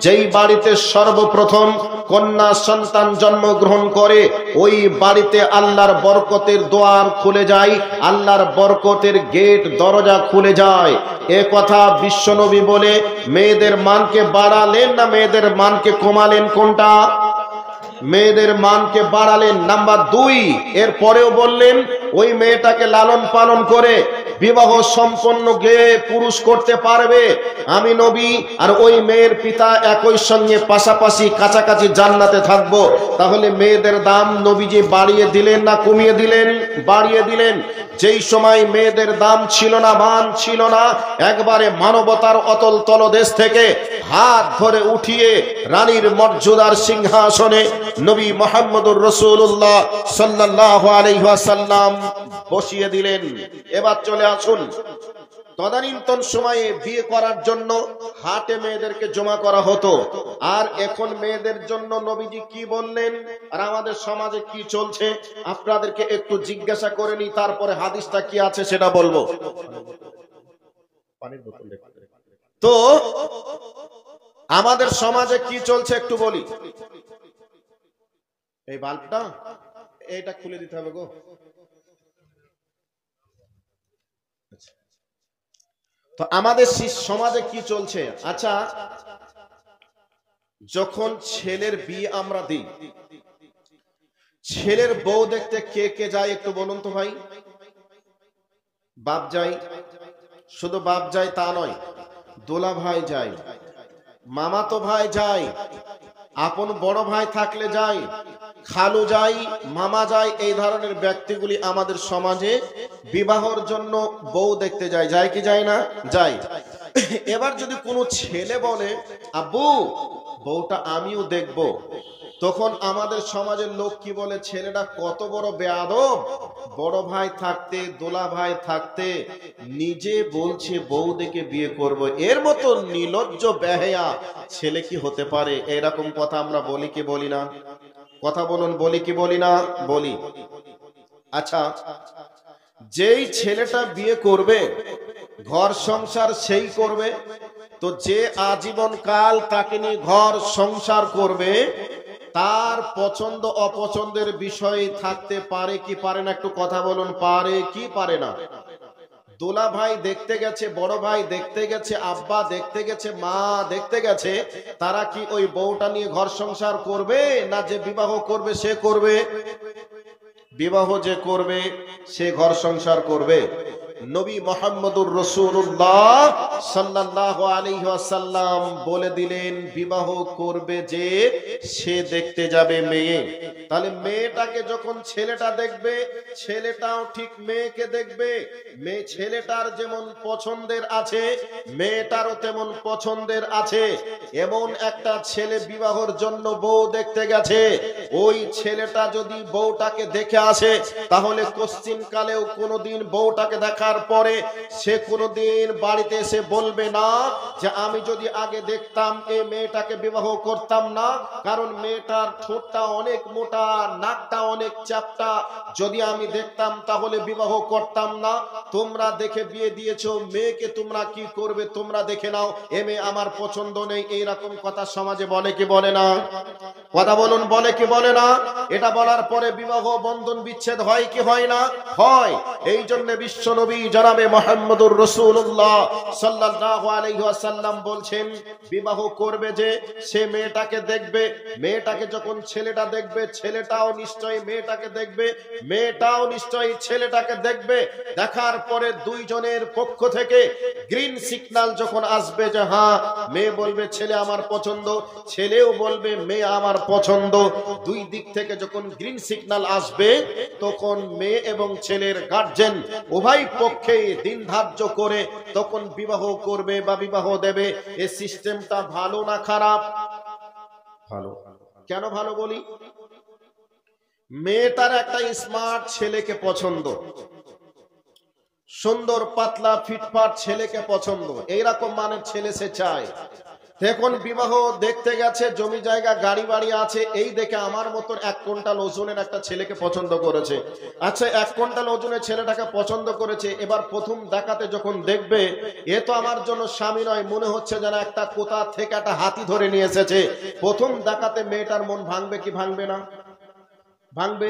যেই বাড়িতে সর্বপ্রথম কন্যা সন্তান জন্মগ্রহণ করে ওই বাড়িতে আল্লাহর বরকতের দোয়ার খুলে যায়, আল্লাহর বরকতের গেট দরজা খুলে যায়। এ কথা বিশ্বনবী বলে মেয়েদের মানকে বাড়ালেন না মেয়েদের মানকে কমালেন? কোনটা? মেয়েদের মানকে বাড়ালেন। নাম্বার 2, এর পরেও বললেন ওই মেয়েটাকে লালন পালন করে বিবাহ সম্পন্ন গিয়ে পুরুষ করতে পারবে। আমি নবী আর ওই মেয়ের পিতা একই সঙ্গে পাশাপাশি কাছাকাছি জান্নাতে থাকবো। তাহলে মেয়েদের দাম নবীজি বাড়িয়ে দিলেন না কমিয়ে দিলেন? বাড়িয়ে দিলেন। যেই সময় মেয়েদের দাম ছিল না, মান ছিল না, একবারে মানবতার অতল তলদেশ থেকে হাত ধরে উঠিয়ে রানীর মর্যাদার সিংহাসনে নবী মুহাম্মদুর রাসূলুল্লাহ সাল্লাল্লাহু আলাইহি ওয়াসাল্লাম বসিয়ে দিলেন। এবার চলে আসুন, তদানীন্তন সময়ে বিয়ে করার জন্য হাটে মেয়েদেরকে জমা করা হতো, আর এখন মেয়েদের জন্য নবীজি কি বললেন আর আমাদের সমাজে কি চলছে আপনাদেরকে একটু জিজ্ঞাসা করে নি, তারপরে হাদিসটা কি আছে সেটা বলবো। তো আমাদের সমাজে কি চলছে একটু বলি। এই বাল্বটা এটা খুলে দিতে হবে গো। তো আমাদের সমাজে কি চলছে? আচ্ছা, যখন ছেলের বিয়ে আমরা দিই, ছেলের বউ দেখতে কে কে যায় একটু বলুন তো ভাই? বাপ যায়, শুধু বাপ যায় তা নয়, দোলা ভাই যায়, মামাতো ভাই যায়, আপন বড় ভাই থাকলে যায়, খালু যায়, মামা যায়। এই ধরনের ব্যক্তিগুলি আমাদের সমাজে বিবাহর জন্য বউ দেখতে যায়। যায় কি যায় না? যায়। এবার যদি কোনো ছেলে বলে আব্বু বউটা আমিও দেখব, তখন আমাদের সমাজের লোক কি বলে? ছেলেটা কত বড় বেয়াদব, বড় ভাই থাকতে দোলা ভাই থাকতে নিজে বলছে বউ দেখে বিয়ে করব। এর মতো নির্লজ্জ বেহায়া ছেলে কি হতে পারে? এরকম কথা আমরা বলি কি বলি না? কথা বলুন, বলি কি বলি না? বলি। আচ্ছা, যেই ছেলেটা বিয়ে করবে ঘর সংসার সেই করবে, তো যে আজীবন কাল তাকে নিয়ে ঘর সংসার করবে তার পছন্দ অপছন্দের বিষয় থাকতে পারে কি পারে না? একটু কথা বলুন, পারে কি পারে না? দোলা ভাই দেখতে গেছে, বড় ভাই দেখতে গেছে, আব্বা দেখতে গেছে, মা দেখতে গেছে, তারা কি ওই বউটা নিয়ে ঘর সংসার করবে না যে বিবাহ করবে সে করবে? বিবাহ যে করবে সে ঘর সংসার করবে। নবী মুহাম্মদুর রাসূলুল্লাহ সাল্লাল্লাহু আলাইহি ওয়াসাল্লাম বলে দিলেন বিবাহ করবে যে সে দেখতে যাবে মেয়ে। তাহলে মেয়েটাকে যখন ছেলেটা দেখবে, ছেলেটাও ঠিক মেয়েকে দেখবে। মেয়ে ছেলেটার যেমন পছন্দের আছে মেয়েটারও তেমন পছন্দের আছে। এমন একটা ছেলে বিবাহর জন্য বউ দেখতে গেছে, ওই ছেলেটা যদি বউটাকে দেখে আসে তাহলে কোশ্চিন কালেও কোনোদিন বউটাকে দেখার পরে সে কোনোদিন বাড়িতে এসে বলবে না যে আমি যদি আগে দেখতাম এই মেয়েটাকে বিবাহ করতাম না, কারণ মেয়েটার ঠোঁটটা অনেক মোটা, নাকটা অনেক চ্যাপ্টা, যদি আমি দেখতাম তাহলে বিবাহ করতাম না। তোমরা দেখে বিয়ে দিয়েছো, মেয়েকে তোমরা কি করবে তোমরা দেখে নাও, এ মেয়ে আমার পছন্দ নেই। এইরকম কথা সমাজে বলে কি বলে না? কথা বলুন, বলে কি বলে না? এটা বলার পরে বিবাহ বন্ধন বিচ্ছেদ হয় কি হয় না? হয়। এই জন্য বিশ্বনবী জনাবে মুহাম্মদুর রাসূলুল্লাহ সাল্লাল্লাহু আলাইহি ওয়াসাল্লাম বলছেন বিবাহ করবে যে সে মেয়েটাকে দেখবে। মেয়েটাকে যখন ছেলেটা দেখবে ছেলেটাও নিশ্চয়ই মেয়েটাকে দেখবে, মেয়েটাও নিশ্চয়ই ছেলেটাকে দেখবে। দেখার পরে দুইজনের পক্ষ থেকে গ্রিন সিগন্যাল যখন আসবে যে হ্যাঁ, মেয়ে বলবে ছেলে আমার পছন্দ, ছেলেও বলবে মেয়ে আমার পছন্দ, দুই দিক থেকে যখন গ্রিন সিগন্যাল আসবে তখন মেয়ে এবং ছেলের গার্জেন উভয় পক্ষে দিন ধার্য করে তখন বিবাহ করবে বা বিবাহ দেবে। এই সিস্টেমটা ভালো না খারাপ? ভালো। কেন ভালো বলি? মেয়েটার একটা স্মার্ট ছেলেকে পছন্দ, সুন্দর পাতলা ফিটফাট ছেলেকে পছন্দ, এইরকম মানের ছেলে সে চায়। এখন বিবাহ দেখতে গেছে, জমি জায়গা গাড়ি বাড়ি আছে, এই দেখে আমার মতন 1 কুইন্টাল ওজনের একটা ছেলেকে পছন্দ করেছে। আচ্ছা, 1 কুইন্টাল ওজনের ছেলেটাকে পছন্দ করেছে, এবার প্রথম দেখাতে যখন দেখবে এ তো আমার জন্য স্বামী নয়, মনে হচ্ছে যেন একটা কোথা থেকে একটা হাতি ধরে নিয়ে এসেছে, প্রথম দেখাতে মেয়েটার মন ভাঙবে কি ভাঙবে না? ভাঙবে।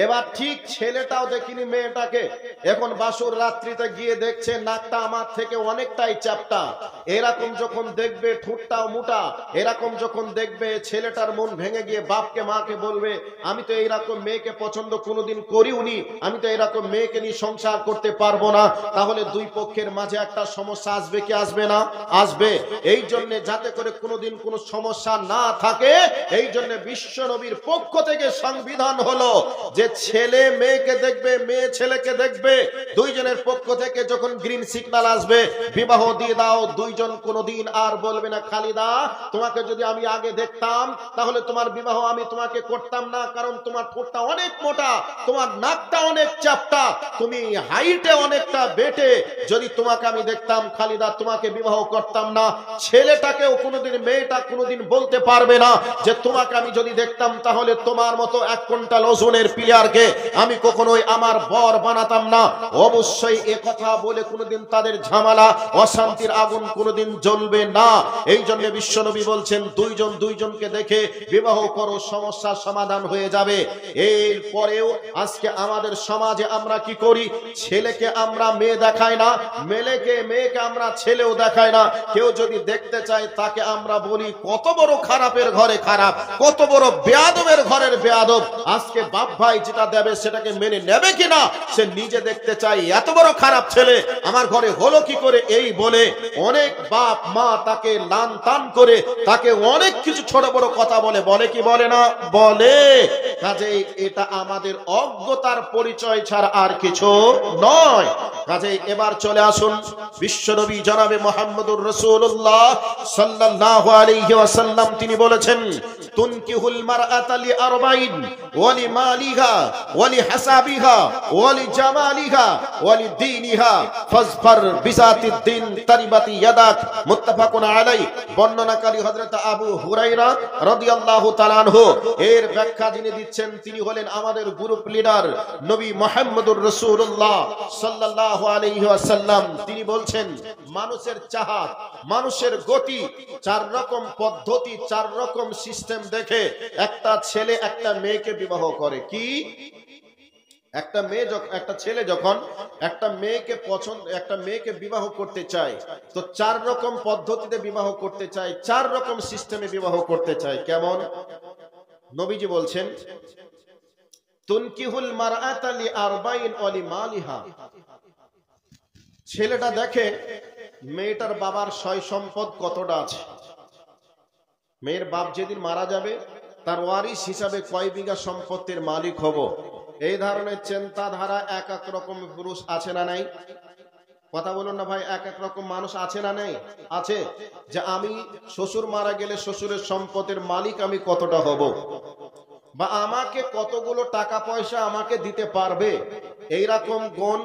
এবার ঠিক ছেলেটাও দেখিনি মেয়েটাকে, এখন বাসর রাত্রিতে গিয়ে দেখছে নাকটা আমার থেকে অনেকটাই চ্যাপ্টা, এরকম যখন দেখবে ঠোঁটটাও মোটা, এরকম যখন দেখবে ছেলেটার মন ভেঙে গিয়ে বাপকে মাকে বলবে আমি তো এইরকম মেয়েকে পছন্দ কোনোদিন করিওনি, আমি তো এরকম মেয়েকে নিয়ে সংসার করতে পারবো না। তাহলে দুই পক্ষের মাঝে একটা সমস্যা আসবে কি আসবে না? আসবে। এই জন্য যাতে করে কোনোদিন কোনো সমস্যা না থাকে, এই জন্য বিশ্ব নবীর পক্ষ থেকে সংবিধান হলো যে ছেলে মেয়েকে দেখবে, মেয়ে ছেলেকে দেখবে, দুইজনের পক্ষ থেকে যখন গ্রিন সিগন্যাল আসবে বিবাহ দিয়ে দাও। দুইজন কোনোদিন আর বলবে না খালিদা তোমাকে যদি আমি আগে দেখতাম তাহলে তোমার বিবাহ আমি তোমাকে করতাম না, কারণ তোমার ঠোঁটটা অনেক মোটা, তোমার নাকটা অনেক চাপটা, তুমি হাইটে অনেকটা বেটে, যদি তোমাকে আমি দেখতাম খালিদা তোমাকে বিবাহ করতাম না। ছেলেটাকেও কোনোদিন মেয়েটা কোনোদিন বলতে পারবে না যে তোমাকে আমি যদি দেখতাম তাহলে তোমার মতো 1 কুইন্টাল ওজনের প্লেয়ারকে আমি কখনোই আমার বর বানাতাম না। অবশ্যই এ কথা বলে কোনোদিন তাদের ঝামেলা অশান্তির আগুন কোনোদিন জ্বলবে না। এই জন্য বিশ্বনবী বলছেন দুইজন দুইজনকে দেখে বিবাহ করো, সমস্যার সমাধান হয়ে যাবে। এরপরেও আজকে আমাদের সমাজে আমরা কি করি? ছেলেকে আমরা মেয়ে দেখাই না, মেয়েকে আমরা ছেলেও দেখাই না। কেউ যদি দেখতে চায় তাকে আমরা বলি কত বড় খারাপের ঘরে খারাপ, কত বড় বেয়াদবের ঘরের বেয়াদব। আজকে বাপ ভাই যেটা দেবে সেটাকে মেনে নেবে কিনা সে নিজে দেখতে চাই, এত বড় খারাপ ছেলে আমার ঘরে হলো কি করে, এই বলে অনেক বাপ মা তাকে লান তান করে তাকে অনেক কিছু ছোট বড় কথা বলে, বলে কি বলে না? বলে। কাজেই এটা আমাদের অজ্ঞতার পরিচয় ছাড়া আর কিছু নয়। কাজেই এবার চলে আসুন বিশ্বনবী জনাবে মুহাম্মদুর রাসূলুল্লাহ সাল্লাল্লাহু আলাইহি ওয়াসাল্লাম তিনি বলেছেন তুনকিহুল মারআতা লিআরবাইন ওয়া লিমালিহা ওয়া লিহাসাবিহা ওয়া লিজামালিহা ওয়া লিদীনিহা ফাজফার বিযাতিদ দ্বীন তারিবাতি ইয়াদাক। মুত্তাফাকুন আলাইহি। বর্ণনাকারী হযরত আবু হুরায়রা রাদিয়াল্লাহু তাআলা আনহু। এর ব্যাখ্যা যিনি দিচ্ছেন তিনি হলেন আমাদের গ্রুপ লিডার নবী মুহাম্মদুর রাসূলুল্লাহ সাল্লাল্লাহু আলাইহি ওয়াসাল্লাম। তিনি বলছেন মানুষের চাহাত, মানুষের গতি, 4 রকম পদ্ধতি, 4 রকম সিস্টেম দেখে একটা ছেলে একটা মেয়েকে বিবাহ করে। কি? একটা ছেলে যখন একটা মেয়েকে বিবাহ করতে চায় তো 4 রকম পদ্ধতিতে বিবাহ করতে চায়, 4 রকম সিস্টেমে বিবাহ করতে চায়। কেমন? নবীজি বলছেন তুনকিহুল মারআতা লিআরবাইন ওয়া লিমালিহা। ছেলেটা দেখে মেয়েটার বাবার সয় সম্পদ কতটা আছে, মেয়ের বাপ যেদিন মারা যাবে তার ওয়ারিশ হিসাবে কয় বিঘা সম্পত্তির মালিক হব, এই ধরনের চিন্তাধারা এক এক রকম পুরুষ আছে না নাই? কথা বলুন না ভাই, এক এক রকম মানুষ আছে না নাই? আছে। যে আমি শ্বশুর মারা গেলে শ্বশুরের সম্পদের মালিক আমি কতটা হব, বা আমাকে কতগুলো টাকা পয়সা আমাকে দিতে পারবে, এইরকম গুণ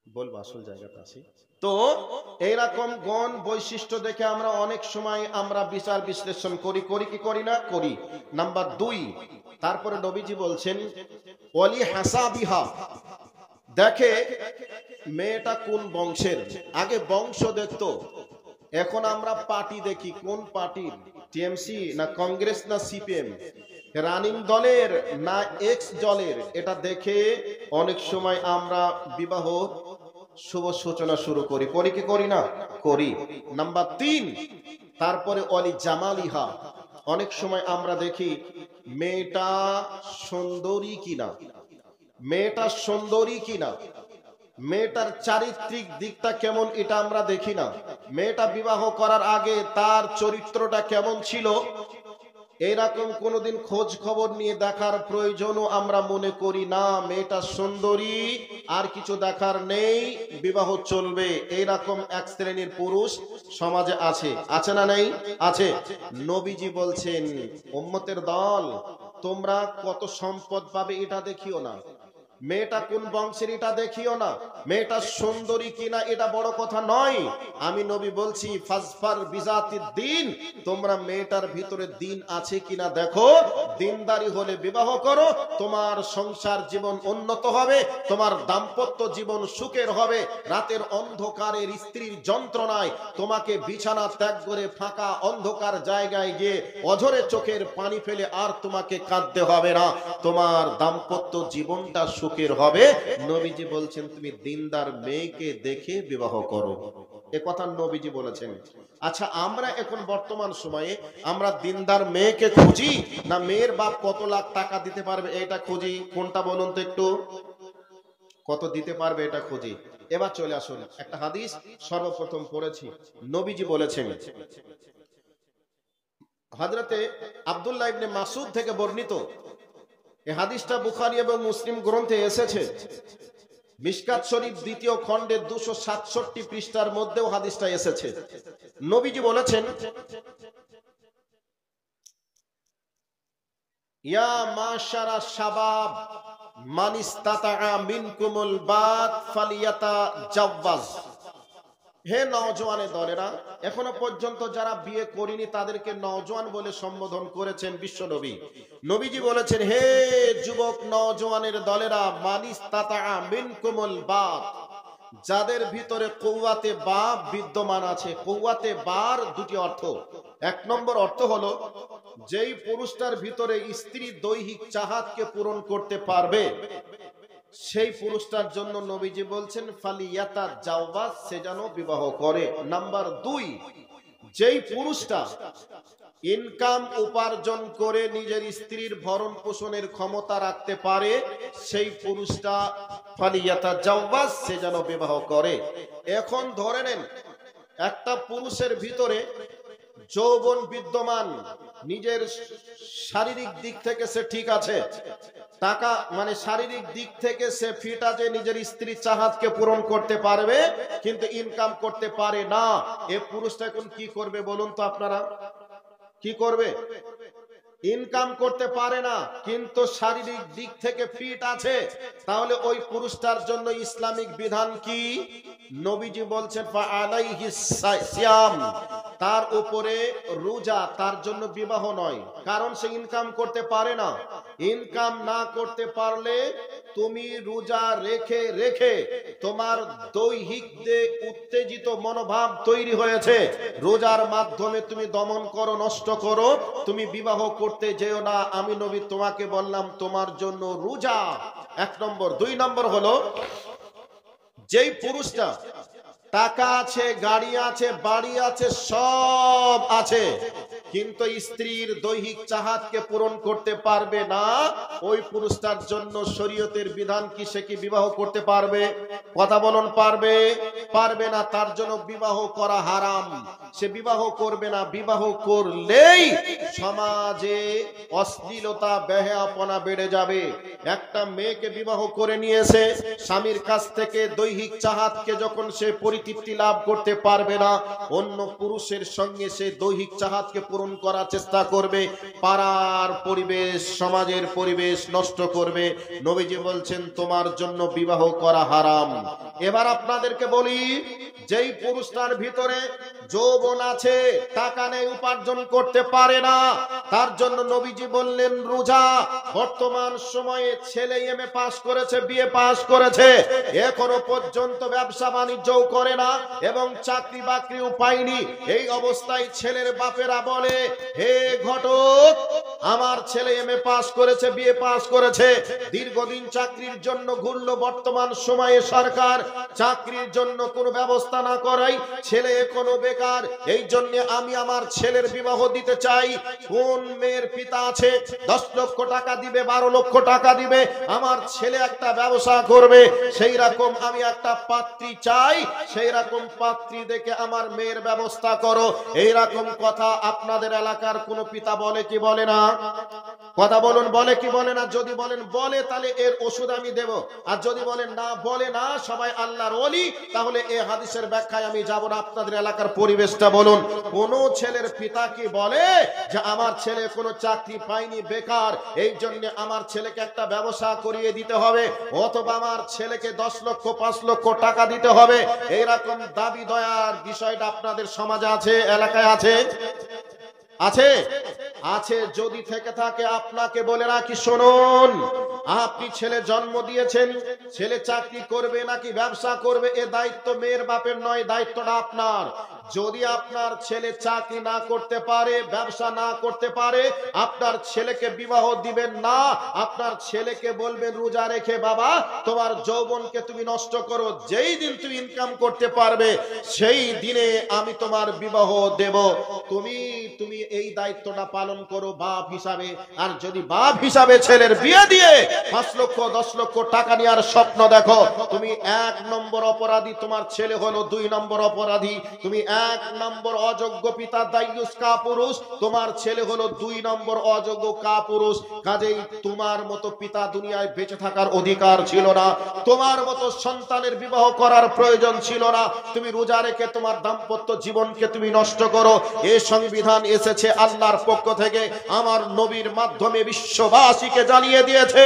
বলবো আসল জায়গাটা আছে। তো এইরকম গুণ বৈশিষ্ট্য দেখে আমরা অনেক সময় আমরা বিচার বিশ্লেষণ করি কি করি না? করি। নাম্বার 2, তারপরে নবীজি বলছেন ওয়ালি হাসাবিহা, দেখে মেয়েটা কোন বংশের। আগে বংশ দেখতো, এখন আমরা পার্টি দেখি, কোন পার্টির, টিএমসি না কংগ্রেস না সিপিএম, রানিং দলের না এক্স দলের, এটা দেখে অনেক সময় আমরা বিবাহ শুভ সূচনা শুরু করি কি করি না? করি। নাম্বার 3, তারপরে ওয়ালি জামালিহা, অনেক সময় আমরা দেখি মেয়েটা সুন্দরী কিনা, মেয়েটার চারিত্রিক দিকটা কেমন এটা আমরা দেখি না। মেয়েটা বিবাহ করার আগে তার চরিত্রটা কেমন ছিল এরকম কোনোদিন খোঁজ খবর নিয়ে দেখার প্রয়োজনও আমরা মনে করি না। মেয়েটা সুন্দরী, আর কিছু দেখার নেই, বিবাহ চলবে, এইরকম এক শ্রেণীর পুরুষ সমাজে আছে না নেই? আছে। নবীজি বলছেন উম্মতের দল তোমরা কত সম্পদ পাবে এটা দেখিও না, মেয়েটা কোন বংশের এটা দেখিও না, মেয়েটা সুন্দরী কিনা এটা বড় কথা নয়। আমি নবী বলছি ফাজফার বিজাতিদ দ্বীন, তোমরা মেয়েটার ভিতরে দিন আছে কিনা দেখো। দিনদারি হলে বিবাহ করো, তোমার সংসার জীবন উন্নত হবে, তোমার দাম্পত্য জীবন সুখের হবে। রাতের অন্ধকারের স্ত্রীর যন্ত্রণায় তোমাকে বিছানা ত্যাগ করে ফাঁকা অন্ধকার জায়গায় গিয়ে অঝরে চোখের পানি ফেলে আর তোমাকে কাঁদতে হবে না, তোমার দাম্পত্য জীবনটা সুখের হবে। নবীজি বলছেন তুমি দিনদার মেয়েকে দেখে বিবাহ করো, এ কথা নবীজি বলেছেন। আচ্ছা, আমরা এখন বর্তমান সময়ে আমরা দিনদার মেয়েকে খুঁজি না মেয়ের বাপ কত লাখ টাকা দিতে পারবে এটা খুঁজি? কোনটা বলুন তো একটু, কত দিতে পারবে এটা খুঁজি। এবার চলে আসুন, একটা হাদিস সর্বপ্রথম পড়েছি। নবীজি বলেছেন, হযরতে আব্দুল্লাহ ইবনে মাসউদ থেকে বর্ণিত, এই হাদিসটা বুখারী এবং মুসলিম গ্রন্থে এসেছে। মিশকাত শরীফ দ্বিতীয় খণ্ডের 267 পৃষ্ঠার মধ্যেও হাদিসটা এসেছে। নবীজি বলেছেন, ইয়া মাশারা শাবাব মান ইসতাতা মিনকুমুল বাত ফালিয়াতাজাওয়াজ। হে নওজোয়ানের দলেরা, এখনো পর্যন্ত যারা বিয়ে করেনি তাদেরকে নওজোয়ান বলে সম্বোধন করেছেন বিশ্ব নবী। নবীজি বলেছেন, হে যুবক নওজোয়ানের দলেরা, মান ইসতাতা মিনকুমুল বাত, যাদের ভিতরে কওয়াতে বাপ বিদ্যমান আছে। কওয়াতে বার দুটি অর্থ। এক নম্বর অর্থ হলো যেই পুরুষটার ভিতরে স্ত্রীর দৈহিক চাহাতকে পূরণ করতে পারবে সেই পুরুষটার জন্য নবীজি বলছেন ফালিয়াতাজাওয়াজ, সে যেন বিবাহ করে। নাম্বার 2, যেই পুরুষটা ইনকাম উপার্জন করে নিজের স্ত্রীর ভরণ পোষণের ক্ষমতা রাখতে পারে সেই পুরুষটা ফালিয়াতাজাওয়াজ, সে যেন বিবাহ করে। এখন ধরে নেন একটা পুরুষের ভিতরে যৌবন বিদ্যমান, নিজের শারীরিক দিক থেকে সে ঠিক আছে, টাকা মানে শারীরিক দিক থেকে সে ফিট আছে, নিজের স্ত্রীর চাহাতকে পূরণ করতে পারবে, কিন্তু ইনকাম করতে পারে না। এ পুরুষটা এখন কি করবে বলুন তো আপনারা? কি করবে? ইনকাম করতে পারে না কিন্তু শারীরিক দিক থেকে ফিট আছে, তাহলে ওই পুরুষটার জন্য ইসলামিক বিধান কি? নবীজি বলছেন ফাআলাইহিস সিয়াম, তার উপরে রোজা, তার জন্য বিবাহ নয়, কারণ সে ইনকাম করতে পারে না। ইনকাম না করতে পারলে তুমি রোজা রেখে রেখে তোমার দৈহিক যে উত্তেজিত মনোভাব তৈরি হয়েছে, রোজার মাধ্যমে তুমি দমন করো, নষ্ট করো, তুমি বিবাহ করতে যেও না। আমি নবী তোমাকে বললাম তোমার জন্য রোজা। 1 নম্বর। 2 নম্বর হলো যেই পুরুষটা টাকা আছে, গাড়ি আছে, বাড়ি আছে, সব আছে, কিন্তু স্ত্রীর দৈহিক চাহাতকে পূরণ করতে পারবে না, ওই পুরুষটার জন্য শরীয়তের বিধান কি? সে কি বিবাহ করতে পারবে? কথা বলুন, পারবে? পারবে না। তার জন্য বিবাহ করা হারাম, সে বিবাহ করবে না। বিবাহ করলেই সমাজে অশ্লীলতা বেহায়াপনা বেড়ে যাবে। একটা মেয়েকে বিবাহ করে নিয়েছে, স্বামীর কাছ থেকে দৈহিক চাহাতকে যখন সে পরিতৃপ্তি লাভ করতে পারবে না, অন্য পুরুষের সঙ্গে সে দৈহিক চাহাতকে পূরণ করার চেষ্টা করবে, পাড়ার পরিবেশ, সমাজের পরিবেশ নষ্ট করবে। নবীজি বলছেন তোমার জন্য বিবাহ করা হারাম। এবার আপনাদেরকে বলি, যেই পুরুষটার ভিতরে যৌবন আছে, টাকা নেই, উপার্জন করতে পারে না, তার জন্য নবীজি বললেন রোজা। বর্তমান সময়ে ছেলে এমএ পাস করেছে, বিএ পাস করেছে, এখনো পর্যন্ত ব্যবসা বাণিজ্যও করে না এবং চাকরি বাকরিও পায়নি। এই অবস্থায় ছেলের বাপেরা বলে, হে ঘটক, আমার ছেলে এমএ পাস করেছে, বিএ পাস করেছে, দীর্ঘদিন চাকরির জন্য ঘুরলো, বর্তমান সময়ে সরকার চাকরির জন্য কোনো ব্যবস্থা না করাই ছেলে এখনো বেকার, এই জন্য আমি আমার ছেলের বিবাহ দিতে চাই। কোন মেয়ের পিতা আছে 10 লক্ষ টাকা দিবে, 12 লক্ষ টাকা দিবে, আমার ছেলে একটা ব্যবসা করবে, সেই রকম আমি একটা পাত্রী চাই, সেই রকম পাত্রী দেখে আমার মেয়ের ব্যবস্থা করো। এই রকম কথা আপনাদের এলাকার কোন পিতা বলে কি বলে না? কথা বলুন, বলে কি বলে না? যদি বলেন বলে, তাহলে এর ওষুধ আমি দেব। আর যদি বলেন না, বলে না, সবাই আল্লাহর ওলি, তাহলে এই হাদিসের ব্যাখ্যায় আমি যাব না। আপনাদের এলাকার পরিবেশটা বলুন। কোন ছেলের পিতা কি বলে যে আমার ছেলে কোনো চাকরি পায়নি, বেকার, এই জন্য আমার ছেলেকে একটা ব্যবসা করিয়ে দিতে হবে, অথবা আমার ছেলেকে 10 লক্ষ 5 লক্ষ টাকা দিতে হবে? এইরকম দাবি দয়ার বিষয়টা আপনাদের সমাজে আছে, এলাকায় আছে? আছে? আছে। যদি থেকে থাকে আপনাকে বলে রাখি, শুনুন, আপনি ছেলে জন্ম দিয়েছেন, ছেলে চাকরি করবে নাকি ব্যবসা করবে এ দায়িত্ব মেয়ের বাপের নয়, দায়িত্বটা আপনার। যদি আপনার ছেলে চাকরি না করতে পারে, ব্যবসা না করতে পারে, আপনার ছেলেকে বিবাহ দিবেন না। আপনার ছেলেকে বলবেন রোজা রেখে, বাবা তোমার যৌবনকে তুমি নষ্ট করো, যেই দিন তুমি ইনকাম করতে পারবে সেই দিনে আমি তোমার বিবাহ দেব। তুমি এই দায়িত্বটা পালন করো বাপ হিসাবে। আর যদি বাপ হিসাবে ছেলের বিয়ে দিয়ে 5 লক্ষ 10 লক্ষ টাকা নেওয়ার স্বপ্ন দেখো, তুমি 1 নম্বর অপরাধী, তোমার ছেলে হলো 2 নম্বর অপরাধী। তুমি 1 নম্বর অযোগ্য পিতা, দায়ুস কাপুরুষ, তোমার ছেলে হলো 2 নম্বর অযোগ্য কাপুরুষ। কাজেই তোমার মতো পিতা দুনিয়ায় বেঁচে থাকার অধিকার ছিল না, তোমার মতো সন্তানের বিবাহ করার প্রয়োজন ছিল না। তুমি রোজা রেখে তোমার দাম্পত্য জীবনকে তুমি নষ্ট করো। এই সংবিধান এসেছে আল্লাহর পক্ষ থেকে, আমার নবীর মাধ্যমে বিশ্ববাসীকে জানিয়ে দিয়েছে।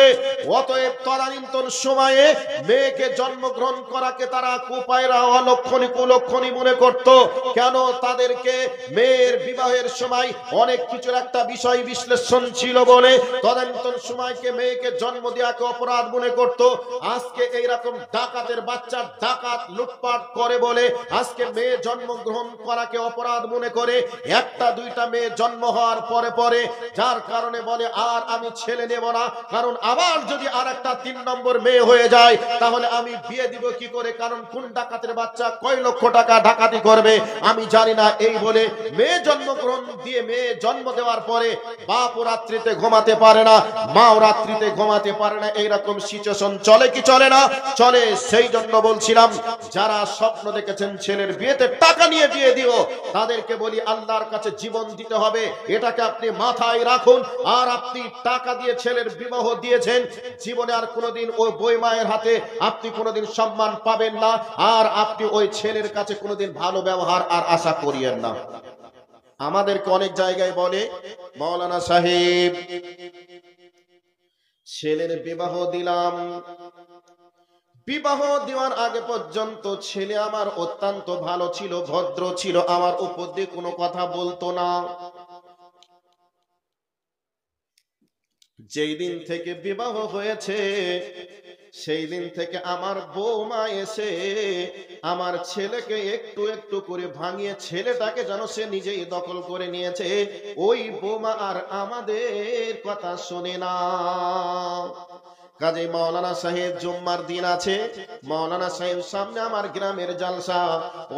অতএব তদানীন্তন সময়ে মেয়েকে জন্মগ্রহণ করাকে তারা কুপায়রা, অলক্ষণী, কুলক্ষণী মনে করত। কেন? তাদেরকে মেয়ের বিবাহের সময় অনেক কিছুর একটা বিষয় বিশ্লেষণ ছিল বলে তদানীন্তন সময়কে মেয়েকে জন্ম দেওয়াকে অপরাধ মনে করত। আজকে এইরকম ডাকাতের বাচ্চা ডাকাত লুটপাট করে বলে আজকে মেয়ে জন্মগ্রহণ করাকে অপরাধ মনে করে। একটা দুইটা মেয়ে জন্ম হওয়ার পরে পরে যার কারণে বলে আর আমি ছেলে নেব না, কারণ আবার যদি আর একটা 3 নম্বর মেয়ে হয়ে যায় তাহলে আমি বিয়ে দিব কি করে, কারণ কোন ডাকাতের বাচ্চা কয় লক্ষ টাকা ডাকাতি করবে আমি জানি না। এই বলে মেয়ে জন্মগ্রহণ দিয়ে, মেয়ে জন্ম দেওয়ার পরে বাপ রাত্রিতে ঘুমাতে পারে না, মাও রাত্রিতে ঘুমাতে পারে না। এইরকম সিচুয়েশন চলে কি চলে না? চলে। সেই জন্য বলছিলাম, যারা স্বপ্ন দেখেছেন ছেলের বিয়েতে টাকা নিয়ে বিয়ে দিও, তাদেরকে বলি আল্লাহর কাছে জীবন দিতে হবে, এটাকে আপনি মাথায় রাখুন। আর আপনি টাকা দিয়ে ছেলের বিবাহ দিয়েছেন, জীবনে আর কোনোদিন ওই বই মায়ের হাতে আপনি কোনোদিন সম্মান পাবেন না, আর আপনি ওই ছেলের কাছে কোনোদিন ভালো ব্যবহার আর আশা করিয়েন না। আমাদেরকে অনেক জায়গায় বলে, মাওলানা সাহেব ছেলের বিবাহ দিলাম, বিবাহ দেওয়ার আগে পর্যন্ত ছেলে আমার অত্যন্ত ভালো ছিল, ভদ্র ছিল, আমার উপর দিয়ে কোনো কথা বলতো না। যেই দিন থেকে বিবাহ হয়েছে সেই দিন থেকে আমার বৌমা এসে আমার ছেলেকে একটু একটু করে ভাঙিয়ে ছেলেটাকে যেন সে নিজেই দখল করে নিয়েছে। ওই বৌমা আর আমাদের কথা শোনে না। কাজে মাওলানা সাহেব জুম্মার দিন আছে, মাওলানা সাহেব সামনে আমার গ্রামের জালসা,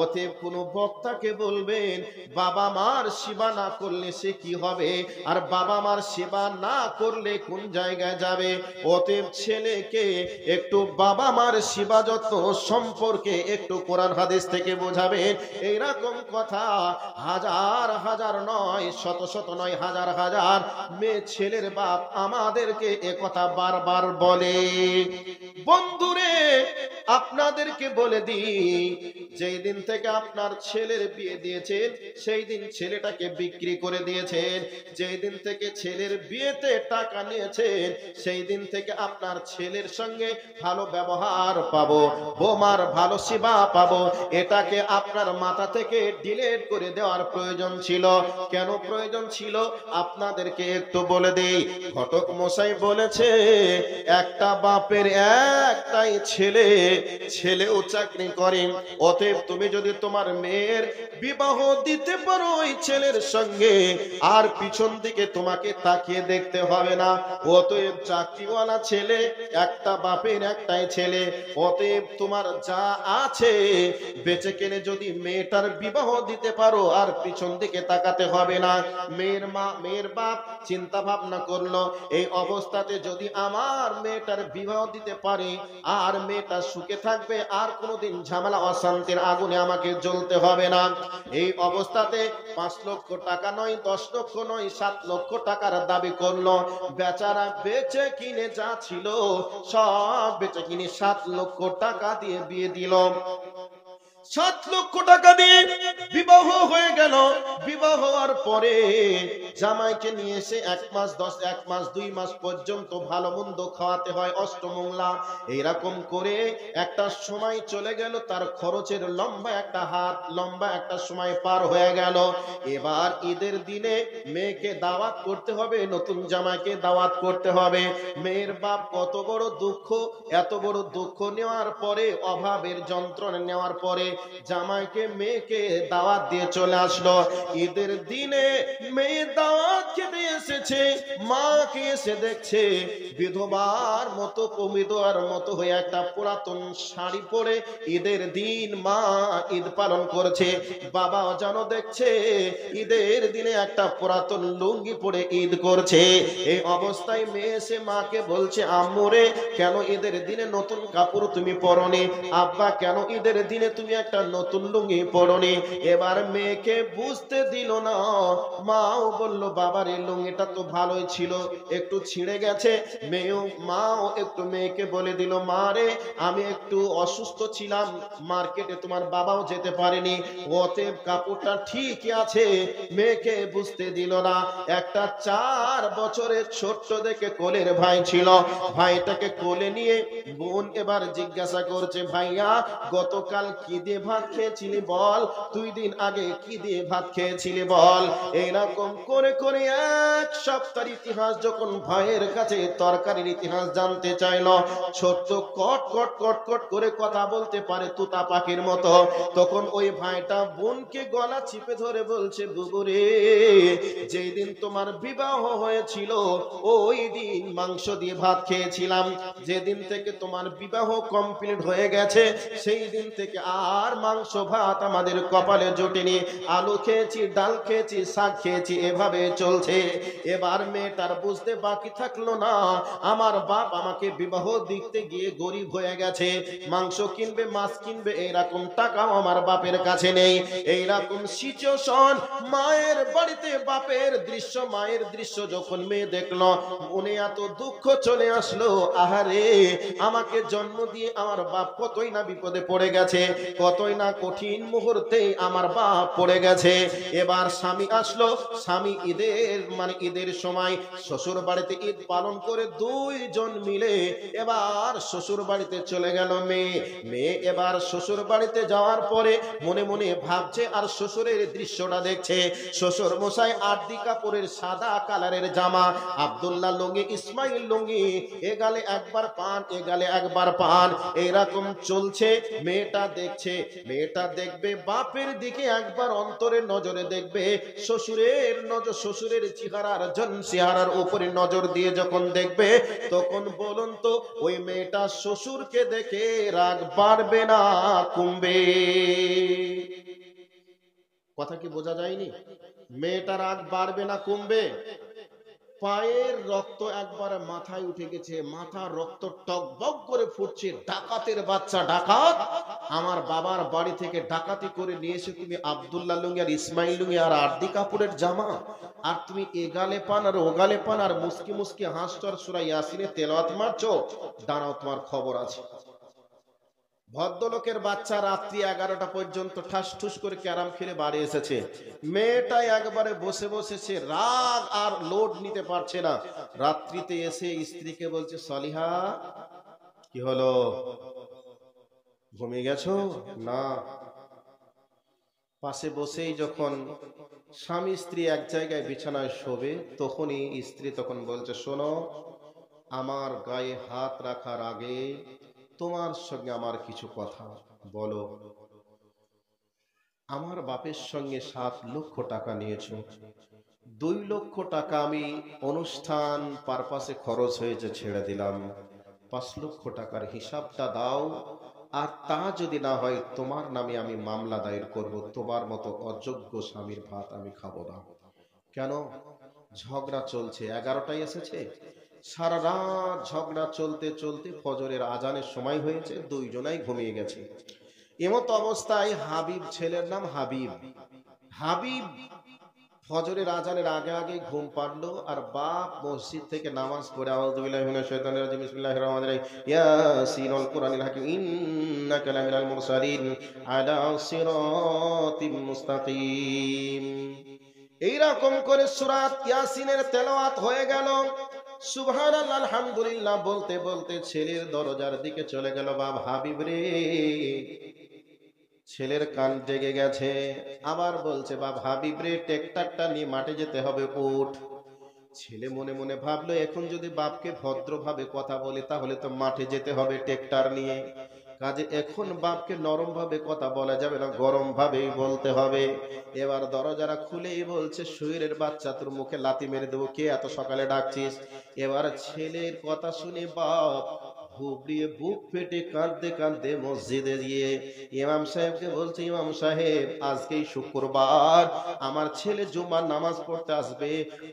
অতএব কোনো বক্তাকে বলবেন বাবা মার সেবা না করলে সে কি হবে, আর বাবা মার সেবা না করলে কোন জায়গায় যাবে। অতএব ছেলেকে একটু বাবা মার সেবা যত্ন সম্পর্কে একটু কোরআন হাদিস থেকে বোঝাবেন। এইরকম কথা হাজার হাজার নয়, শত শত নয়, হাজার হাজার মেয়ে ছেলের বাপ আমাদেরকে একথা বারবার বলে। বন্ধুরে, আপনাদেরকে বলে দিই, যেই দিন থেকে আপনার ছেলের বিয়ে দিয়েছেন সেই দিন ছেলেটাকে বিক্রি করে দিয়েছেন। যেই দিন থেকে ছেলের বিয়েতে টাকা নিয়েছেন সেই দিন থেকে আপনার ছেলের সঙ্গে ভালো ব্যবহার পাবো, বোমার ভালো সেবা পাবো। এটাকে আপনার মাথা থেকে ডিলিট করে দেওয়ার প্রয়োজন ছিল। কেন প্রয়োজন ছিল আপনাদেরকে একটু বলে দেই। ঘটক মশাই বলেছে একটা বাপের একটাই ছেলে, ছেলেও চাকরি করেন। অতএব তুমি যদি তোমার মেয়ের বিবাহ দিতে পারো ওই ছেলের সঙ্গে, আর পিছন দিকে তোমাকে তাকিয়ে দেখতে হবে না। অতএব চাকরিওয়ালা ছেলে, একটা বাপের একটাই ছেলে, অতএব তোমার যা আছে বেচে কেনে যদি মেয়েটার বিবাহ দিতে পারো আর পিছন দিকে তাকাতে হবে না। মেয়ের মা, মেয়ের বাপ চিন্তা ভাবনা করলো এই অবস্থাতে যদি আমার মেয়েটার বিবাহ দিতে পারে আর মেয়েটা সুখে থাকবে, আর কোনোদিন ঝামেলা অশান্তি নারকের আগুনে আমাকে জ্বলতে হবে না। এই অবস্থাতে 5 লক্ষ টাকা নয়, 10 লক্ষ নয়, 7 লক্ষ টাকার দাবি করলো। বেচারা বেচে কিনে যা ছিল সব বেচে কিনে 7 লক্ষ টাকা দিয়ে বিয়ে দিল। 7 লক্ষ টাকা দিয়ে বিবাহ হয়ে গেল। বিবাহ হওয়ার পরে জামাইকে নিয়ে এসে 1 মাস 1 মাস 2 মাস পর্যন্ত ভালো মন্দ খাওয়াতে হয়, অষ্টমঙ্গলা। এইরকম করে একটা সময় চলে গেল, তার খরচের লম্বা একটা হাত, লম্বা একটা সময় পার হয়ে গেল। এবার ঈদের দিনে মেয়েকে দাওয়াত করতে হবে, নতুন জামাইকে দাওয়াত করতে হবে। মেয়ের বাপ কত বড় দুঃখ, এত বড় দুঃখ নেওয়ার পরে, অভাবের যন্ত্রণা নেওয়ার পরে জামাইকে মেয়েকে দাওয়াত দিয়ে চলে আসলো। ঈদের দিনে মেয়ে দাওয়াত খেতে এসেছে, মাকে এসে দেখছে বিধবার মতো, বিধবার মতো হয়ে একটা পুরাতন শাড়ি পরে ঈদের দিন মা ঈদ পালন করছে। বাবা যেন দেখছে ঈদের দিনে একটা পুরাতন লুঙ্গি পরে ঈদ করছে। এই অবস্থায় মেয়ে এসে মাকে বলছে, আম্মুরে কেন ঈদের দিনে নতুন কাপড় তুমি পরনি? আব্বা কেন ঈদের দিনে তুমি একটা নতুন লুঙ্গি পরনি? এবার মেয়েকে বুঝতে দিল না। মাও বলল, বাবার এই লুঙ্গিটা তো ভালোই ছিল, একটু ছিঁড়ে গেছে। মাও একটু মেয়েকে বলে দিল, মা রে আমি একটু অসুস্থ ছিলাম, মার্কেটে তোমার বাবাও যেতে পারেনি, অতএব কাপড়টা ঠিকই আছে। মেয়েকে বুঝতে দিল না। একটা 4 বছরের ছোট্ট দেখে কোলের ভাই ছিল, ভাইটাকে কোলে নিয়ে বোন এবার জিজ্ঞাসা করছে, ভাইয়া গতকাল কি দিয়ে ভাত খেয়েছিলি বল, 2 দিন আগে কি দিয়ে ভাত খেয়েছিলি বল। এইরকম করে করে 1 সপ্তাহের ইতিহাস যখন ভাইয়ের কাছে তরকারির ইতিহাস জানতে চাইল, ছোট্ট কট কট কট কট করে কথা বলতে পারে তুতা পাখির মতো, তখন ওই ভাইটা বোনকে গলা চিপে ধরে বলছে, বুবুরে যেই দিন তোমার বিবাহ হয়েছিল ওই দিন মাংস দিয়ে ভাত খেয়েছিলাম, যেদিন থেকে তোমার বিবাহ কমপ্লিট হয়ে গেছে সেই দিন থেকে আর মাংস ভাত আমাদের কপালে জোটেনি, আলু খেয়েছি, ডাল খেয়েছি, শাক খেয়েছি, এভাবে চলছে। এবার মেয়েটার বুঝতে বাকি থাকলো না, আমার বাপ আমাকে বিবাহ দিতে গিয়ে গরিব হয়ে গেছে, মাংস কিনবে, মাছ কিনবে, এইরকম টাকাও আমার বাপের কাছে নেই। এইরকম সিচুয়েশন মায়ের বাড়িতে বাপের দৃশ্য, মায়ের দৃশ্য যখন মেয়ে দেখলো, মনে এত দুঃখ চলে আসলো, আহারে আমাকে জন্ম দিয়ে আমার বাপ কতই না বিপদে পড়ে গেছে, কতই না কঠিন মুহূর্তে আমার বাপ পড়ে গেছে। এবার স্বামী আসলো, স্বামী ঈদের সময় শ্বশুর বাড়িতে ঈদ পালন করে 2 জন মিলে এবার শ্বশুর বাড়িতে চলে গেল মেয়ে। এবার শ্বশুর বাড়িতে যাওয়ার পরে মনে মনে ভাবছে আর শ্বশুরের দৃশ্যটা দেখছে। শ্বশুর মশাই আরদি কাপড়ের সাদা কালারের জামা, আব্দুল্লাহ লুঙ্গি, ইসমাইল লুঙ্গি, এগালে একবার পান, এগালে একবার পান, এরকম চলছে। মেয়েটা দেখছে, মেয়েটা দেখবে বাপের দিকে একবার অন্তরের নজরে দেখবে, শ্বশুরের চেহারার উপরে নজর দিয়ে যখন দেখবে, তখন বলুন তো ওই মেয়েটা শ্বশুরকে দেখে রাগ বাড়বে না কমবে? কথা কি বোঝা যায়নি? মেয়েটা রাগ বাড়বে না কমবে? পায়ের রক্ত একবারে মাথায় উঠে গেছে, মাথার রক্ত টকবক করে ফুটছে। ডাকাতের বাচ্চা ডাকাত, আমার বাবার বাড়ি থেকে ডাকাতি করে নিয়ে এসে তুমি আব্দুল্লাহ লুঙ্গি আর ইসমাইল লুঙ্গি আর আরদি কাপড়ের জামা, আর তুমি এগালে পান আর ওগালে পান আর মুস্কি মুস্কি হাসছর সূরা ইয়াসিনে তেলাওয়াত মারছো, দাঁড়াও তোমার খবর আছে। ভদ্রলোকের বাচ্চা রাত্রি 11টা পর্যন্ত ঠাস ঠুস করে ক্যারাম খেলে বাড়ি এসেছে। মেয়েটা একবারে বসে বসে সে রাগ আর লোড নিতে পারছে না। রাত্রিতে এসে স্ত্রীকে বলছে, সলিহা কি হলো, ঘুমিয়ে গেছো? না। পাশে বসেই যখন স্বামী স্ত্রী এক জায়গায় বিছানায় শোবে, তখনই স্ত্রী তখন বলছে, শোনো, আমার গায়ে হাত রাখার আগে তোমার সঙ্গে আমার কিছু কথা বলো। আমার বাপের সঙ্গে 7 লক্ষ টাকা নিয়েছো, 2 লক্ষ টাকা আমি অনুষ্ঠান পারপাসে খরচ হয়েছে ছেড়ে দিলাম, 5 লক্ষ টাকার হিসাবটা দাও, আর তা যদি না হয় তোমার নামে আমি মামলা দায়ের করব, তোমার মতো অযোগ্য স্বামীর ভাত আমি খাবো না। কেন? ঝগড়া চলছে, 11টায় এসেছে, সারা রাত ঝগড়া চলতে চলতে ফজরের আজানের সময় হয়েছে, 2 জনাই ঘুমিয়ে গেছে। এমত অবস্থায় হাবিব, ছেলের নাম হাবিব, হাবিব ফজরের আজানের আগে আগে ঘুম পাড়লো, আর বাপ মসজিদ থেকে নামাজ পড়ে আউযু বিল্লাহি মিনাশ শাইতানির রাজিম বিসমিল্লাহির রহমানির রহিম ইয়াসিনুল কুরআনিল হাকিম ইন্নাকা লামিনাল মুরসালিন আলা সিরাতিম মুস্তাকিম, এইরকম করে সূরা ইয়াসিনের তেলাওয়াত হয়ে গেল। সুবহানাল্লাহ আলহামদুলিল্লাহ বলতে বলতে ছেলের দরজার দিকে চলে গেল। বাপ হাবিব রে, ছেলের কান জেগে গেছে, আবার বলছে বাপ হাবিব রে, ট্রাক্টরটা নিয়ে মাঠে যেতে হবে, উঠ। ছেলে মনে মনে ভাবলো, এখন যদি বাপকে ভদ্রভাবে কথা বলে তাহলে তো মাঠে যেতে হবে ট্রাক্টর নিয়ে, কাজে এখন বাপকে নরম ভাবে কথা বলা যাবে না, গরম ভাবেই বলতে হবে। এবার দরজারা খুলেই বলছে, শরীরের বাচ্চা, তোর মুখে লাথি মেরে দেবো, কে এত সকালে ডাকছিস? এবার ছেলের কথা শুনে বাপ হুবড়িয়ে বুক ফেটে কাঁদতে কাঁদতে মসজিদে গিয়ে ইমাম সাহেবকে বলছে, ইমাম সাহেব আজকেই শুক্রবার, আমার ছেলে জুমার নামাজ পড়তে আসবে,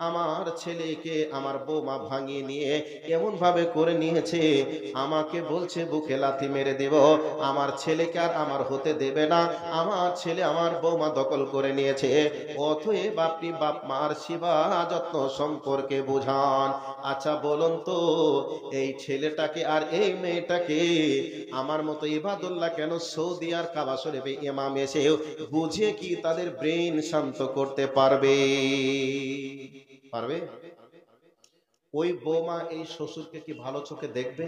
আমার ছেলেকে আমার বৌমা ভাঙিয়ে নিয়ে এমন ভাবে করে নিয়েছে, আমাকে বলছে বুকে লাথি মেরে দেব, আমার ছেলেকে আর আমার হতে দেবে না, আমার ছেলে আমার বৌমা দখল করে নিয়েছে, অতএব আপনি বাপ মার সেবা যত্ন সম্পর্কে বোঝান। আচ্ছা বলুন তো, এই ছেলেটাকে আর এই মেয়েটাকে আমার মতো ইবাদুল্লাহ কেন সৌদি আর কাবা শরীফে ইমাম এসে বুঝে কি তাদের ব্রেন শান্ত করতে পারবে? পারবে? ওই বৌমা এই শ্বশুরকে কি ভালো চোখে দেখবে?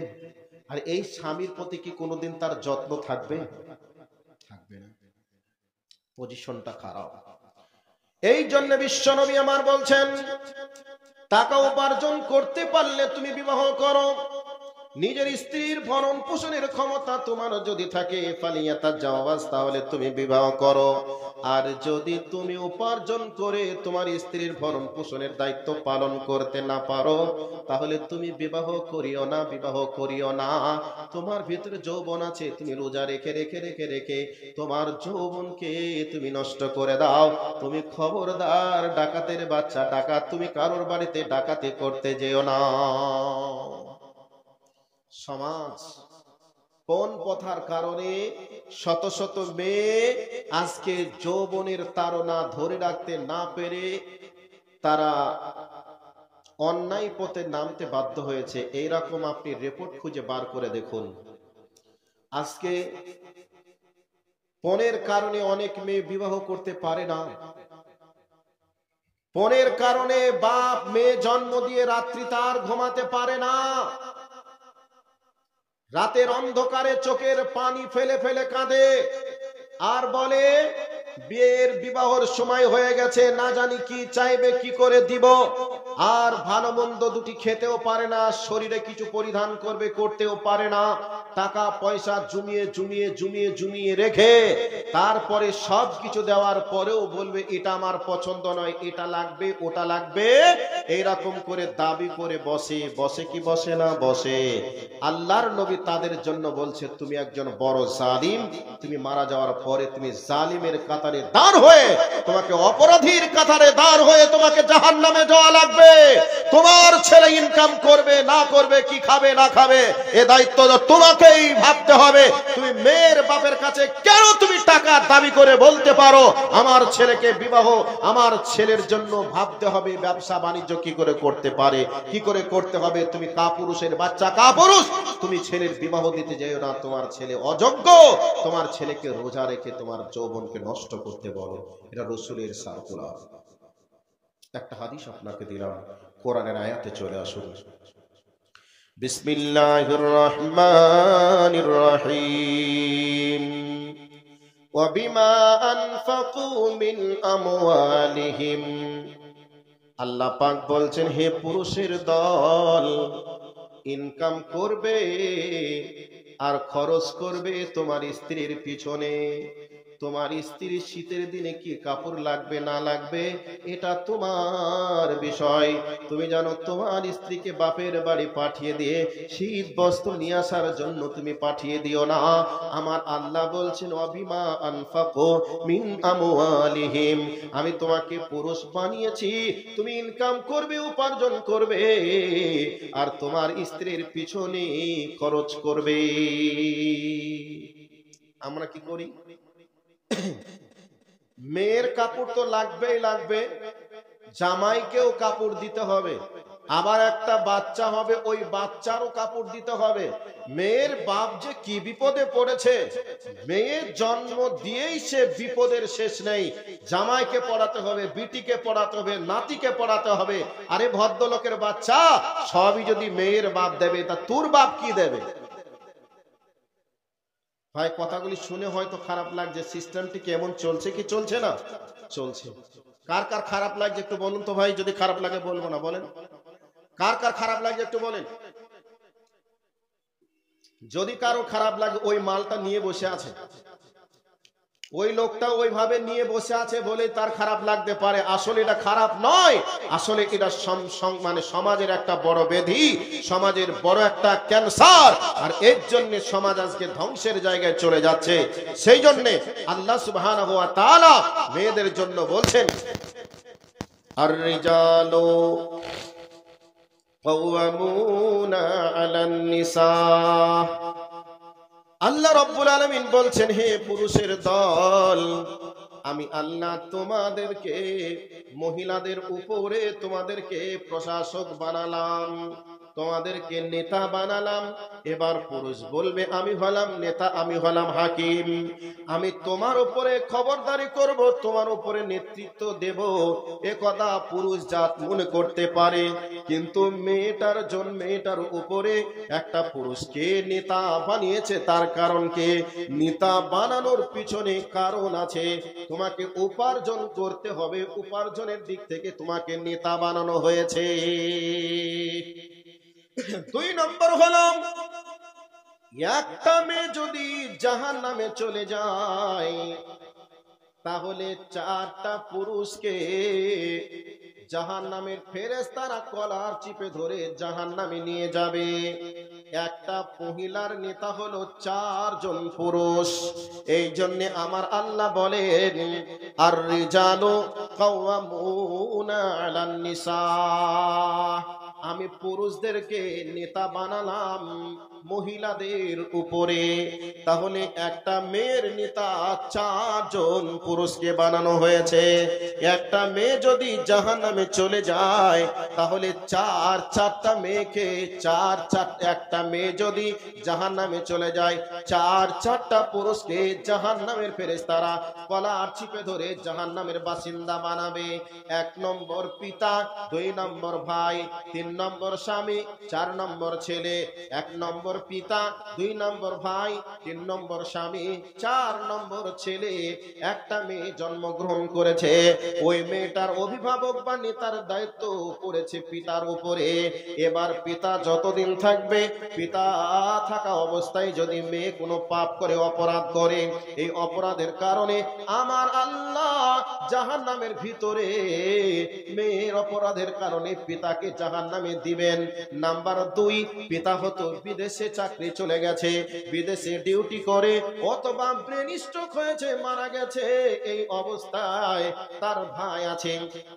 আর এই স্বামীর প্রতি কি কোনোদিন তার যত্ন থাকবে? থাকবে না। পজিশনটা খারাপ। এই জন্য বিশ্বনবী আমার বলছেন, টাকা উপার্জন করতে পারলে তুমি বিবাহ করো, নিজের স্ত্রীর ভরণ পোষণের ক্ষমতা তোমার যদি থাকে ফালিয়াতাজাওয়াজ, তাহলে তুমি বিবাহ করো। আর যদি তুমি উপার্জন করে তোমার স্ত্রীর ভরণ পোষণের দায়িত্ব পালন করতে না পারো, তাহলে তুমি বিবাহ করিও না, বিবাহ করিও না। তোমার ভিতরে যৌবন আছে, তুমি রোজা রেখে রেখে রেখে রেখে তোমার যৌবনকে তুমি নষ্ট করে দাও। তুমি খবরদার, ডাকাতের বাচ্চা ডাকাত, তুমি কারোর বাড়িতে ডাকাতি করতে যেও না। সমাজ কোন পথার কারণে শত শত মেয়ে আজকে যৌবনের তাড়না ধরে রাখতে না পেরে তারা অন্যায় পথে নামতে বাধ্য হয়েছে, এইরকম আপনি রিপোর্ট খুঁজে বার করে দেখুন। আজকে পণের কারণে অনেক মেয়ে বিবাহ করতে পারে না, পণের কারণে বাপ মেয়ে জন্ম দিয়ে রাত্রি তার ঘুমাতে পারে না, রাতের অন্ধকারে চোখের পানি ফেলে ফেলে কাঁদে, আর বলে বিয়ের বিবাহর সময় হয়ে গেছে, না জানি কি চাইবে, কি করে দিব। আর ভালো মন্দ দুটি খেতেও পারে না, শরীরে কিছু পরিধান করবে করতেও পারে না, টাকা পয়সা জমিয়ে জমিয়ে জমিয়ে জমিয়ে রেখে তারপরে সব কিছু দেওয়ার পরেও বলবে এটা আমার পছন্দ নয়, এটা লাগবে ওটা লাগবে, এইরকম করে দাবি করে বসে। বসে কি বসে না? বসে। আল্লাহর নবী তাদের জন্য বলছে, তুমি একজন বড় জালিম, তুমি মারা যাওয়ার পরে তুমি জালিমের কাতারে দাঁড় হয়ে, তোমাকে অপরাধীর কাতারে দাঁড় হয়ে তোমাকে জাহান্নামে যাওয়া লাগবে। তোমার ছেলে ইনকাম করবে না করবে, কি খাবে না খাবে, এ দায়িত্ব তোমাকেই ভাবতে হবে। তুমি মেয়ের বাপের কাছে কেন তুমি টাকা দাবি করে বলতে পারো আমার ছেলেকে বিবাহ, আমার ছেলের জন্য ভাবতে হবে ব্যবসা বাণিজ্য কি করে করতে পারে, কি করে করতে হবে। তুমি কাপুরুষের বাচ্চা, কাপুরুষ, তুমি ছেলের বিবাহ দিতে যাও না, তোমার ছেলে অযোগ্য, তোমার ছেলেকে রোজা রেখে তোমার যৌবনকে নষ্ট করতে বলো। এটা রাসূলের সার্কুলার। একটা হাদিস আপনাকে দিলাম, কোরআনের আয়াতে চলে আসুন। বিসমিল্লাহির রহমানির রহিম। ওয়া বিমা আনফাকু মিন আমওয়ালিহিম। আল্লাহ পাক বলছেন, হে পুরুষের দল, ইনকাম করবে আর খরচ করবে তোমার স্ত্রীর পিছনে। তোমার স্ত্রীর শীতের দিনে কি কাপড় লাগবে না লাগবে এটা তোমার বিষয়। তুমি জানো তোমার স্ত্রীকে বাপের বাড়ি পাঠিয়ে দিয়ে শীত বস্ত্র নিয়ে আসার জন্য তুমি পাঠিয়ে দিও না। আমার আল্লাহ বলছেন, অবিমা আনফাকু মিন আমওয়ালিহিম, আমি তোমাকে পুরুষ বানিয়েছি, তুমি ইনকাম করবে, উপার্জন করবে, আর তোমার স্ত্রীর পিছনে খরচ করবে। আমরা কি করি? মেয়ের কাপড় তো লাগবেই লাগবে, জামাইকেও কাপড় দিতে হবে, আবার একটা বাচ্চা হবে, ওই বাচ্চারও কাপড় দিতে হবে। মেয়ের বাপ যে কি বিপদে পড়েছে, মেয়ের জন্ম দিয়েই সে বিপদের শেষ নেই। জামাইকে পড়াতে হবে, বিটিকে পড়াতে হবে, নাতিকে পড়াতে হবে। আরে ভদ্রলোকের বাচ্চা, সবই যদি মেয়ের বাপ দেবে, তা তোর বাপ কি দেবে? ভাই কথাগুলি শুনে হয়তো খারাপ লাগছে, সিস্টেমটি কেমন চলছে কি চলছে না? চলছে। কার কার খারাপ লাগছে একটু বলুন তো ভাই, যদি খারাপ লাগে বলবো না, বলেন কার কার খারাপ লাগছে একটু বলেন। যদি কারো খারাপ লাগে, ওই মালটা নিয়ে বসে আছে, ওই লোকটা ওইভাবে নিয়ে বসে আছে বলে তার খারাপ লাগতে পারে। আসলে এটা খারাপ নয়, আসলে এটা মানে সমাজের একটা বড় ব্যাধি, সমাজের বড় একটা ক্যান্সার, আর এর জন্য সমাজ আজকে ধ্বংসের জায়গায় চলে যাচ্ছে। সেই জন্য আল্লাহ সুবহানাহু ওয়া তাআলা মেয়েদের জন্য বলছেন, আর রিজালু কাওয়ামুনা আলান নিসা। আল্লাহ রাব্বুল আলামিন বলছেন, হে পুরুষের দল, আমি আল্লাহ তোমাদেরকে, মহিলাদের উপরে তোমাদেরকে প্রশাসক বানালাম, তোমাদেরকে নেতা বানালাম। এবার পুরুষ বলবে, আমি হলাম নেতা, আমি হলাম হাকিম, আমি তোমার উপরে খবরদারি করব, তোমার উপরে নেতৃত্ব দেব। এ কথা পুরুষ জাত মনে করতে পারে, কিন্তু মেয়েটার উপরে একটা পুরুষকে নেতা বানিয়েছে। তার কারণ কি? নেতা বানানোর পিছনে কারণ আছে। তোমাকে উপার্জন করতে হবে, উপার্জনের দিক থেকে তোমাকে নেতা বানানো হয়েছে। 2 নম্বর হলো, একটা মেয়ে যদি জাহান্নামে চলে যায়, তাহলে 4টা পুরুষকে জাহান্নামের ফেরেশতারা কলার চিপে ধরে জাহান্নামে নিয়ে যাবে। একটা মহিলার নেতা হলো 4 জন পুরুষ। এই জন্য আমার আল্লাহ বলেন, আর রিজালু কাওয়ামুনা আলান নিসা, আমি পুরুষদেরকে নেতা বানালাম মহিলাদের উপরে। তাহলে একটা মেয়ের নেতা 4 জন পুরুষকে বানানো হয়েছে। একটা মেয়ে যদি জাহান্নামে চলে যায়, তাহলে 4টা মেয়েকে একটা মেয়ে যদি জাহান্নামে চলে যায়, 4টা পুরুষকে জাহান্নামের ফেরেশতারা কলার চিপে ধরে জাহান্নামের বাসিন্দা বানাবে। 1 নম্বর পিতা, 2 নম্বর ভাই, 3 নম্বর স্বামী, 4 নম্বর ছেলে। 1 নম্বর পিতা, 2 নম্বর ভাই, 3 নম্বর স্বামী, 4 নম্বর ছেলে। একটা মেয়ে জন্মগ্রহণ করেছে, ওই মেয়েটার অভিভাবক বা নেতার দায়িত্ব পড়েছে পিতার উপরে। এবার পিতা যতদিন থাকবে, পিতা থাকা অবস্থায় যদি মেয়ে কোনো পাপ করে, অপরাধ করে, এই অপরাধের কারণে আমার আল্লাহ জাহান্নামের ভিতরে মেয়ের অপরাধের কারণে পিতাকে জাহান্নামে দিবেন। নাম্বার 2, পিতা হতো বিদেশে চাকরি চলে গেছে, বিদেশে ডিউটি করে, অথবা ব্রেন স্ট্রোক হয়েছে, মারা গেছে। এই অবস্থায় তার ভাই আছে,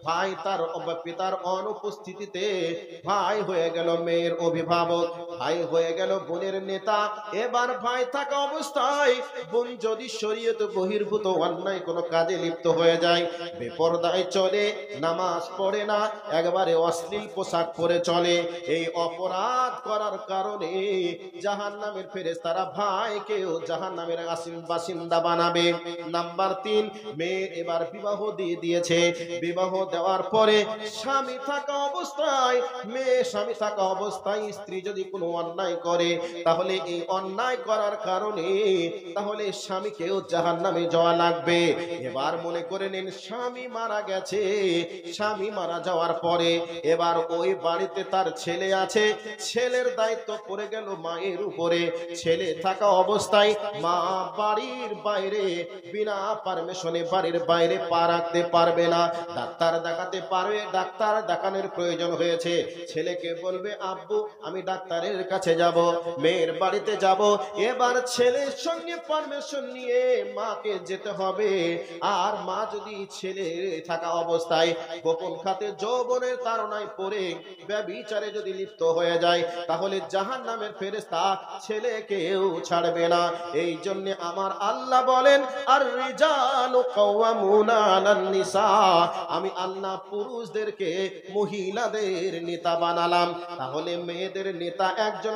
ভাই তার পিতার অনুপস্থিতিতে ভাই হয়ে গেল মেয়ের অভিভাবক, ভাই হয়ে গেল বোনের নেতা। এবার ভাই থাকা অবস্থায় বোন যদি শরীয়ত বহির্ভূত অন্যায় কোনো কাজে লিপ্ত হয়ে যায়, বেপরদায় চলে, নামাজ পড়ে না, একবারে অশ্লীল পোশাক পরে চলে, এই অপরাধ করার কারণে জাহান্নামের ফেরেশতারা ভাইকেও জাহান্নামের বাসিন্দা বানাবে। নাম্বার 3, মেয়ে এবার বিবাহ দিয়ে দিয়েছে, বিবাহ দেওয়ার পরে স্বামী থাকা অবস্থায়, মেয়ে স্বামী থাকা অবস্থায় স্ত্রী যদি কোনো অন্যায় করে, তাহলে এই অন্যায় করার কারণে তাহলে স্বামীকেও জাহান্নামে যাওয়া লাগবে। এবার মনে করে নিন, স্বামী মারা গেছে, স্বামী মারা যাওয়ার পরে এবার ওই বাড়িতে তার ছেলে আছে, ছেলের দায়িত্ব পড়ে গেল মায়ের উপরে। ছেলে থাকা অবস্থায় মা বাড়ির বাইরে বিনা পারমিশনে বাড়ির বাইরে পা রাখতে পারবে না। ডাক্তার দেখাতে পারবে, ডাক্তার দেখানোর প্রয়োজন হয়েছে, ছেলেকে বলবে, আব্বু আমি ডাক্তারের কাছে যাব, মেয়ের বাড়িতে যাব। এবার ছেলের সঙ্গে পারমিশন নিয়ে মাকে যেতে হবে। আর মা যদি ছেলে থাকা অবস্থায় গোপন খাতে যৌবনের তাড়নায় পড়ে ব্যভিচারে যদি লিপ্ত হয়ে যায়, তাহলে জাহান্নামের ফেরেশতা ছেলেকেও ছাড়বে না। এই জন্য আমার আল্লাহ বলেন আর রিজালু কাওয়ামুনা আলান নিসা, আমি আল্লাহ পুরুষদেরকে মহিলাদের নেতা বানালাম। তাহলে মেয়েদের নেতা একজন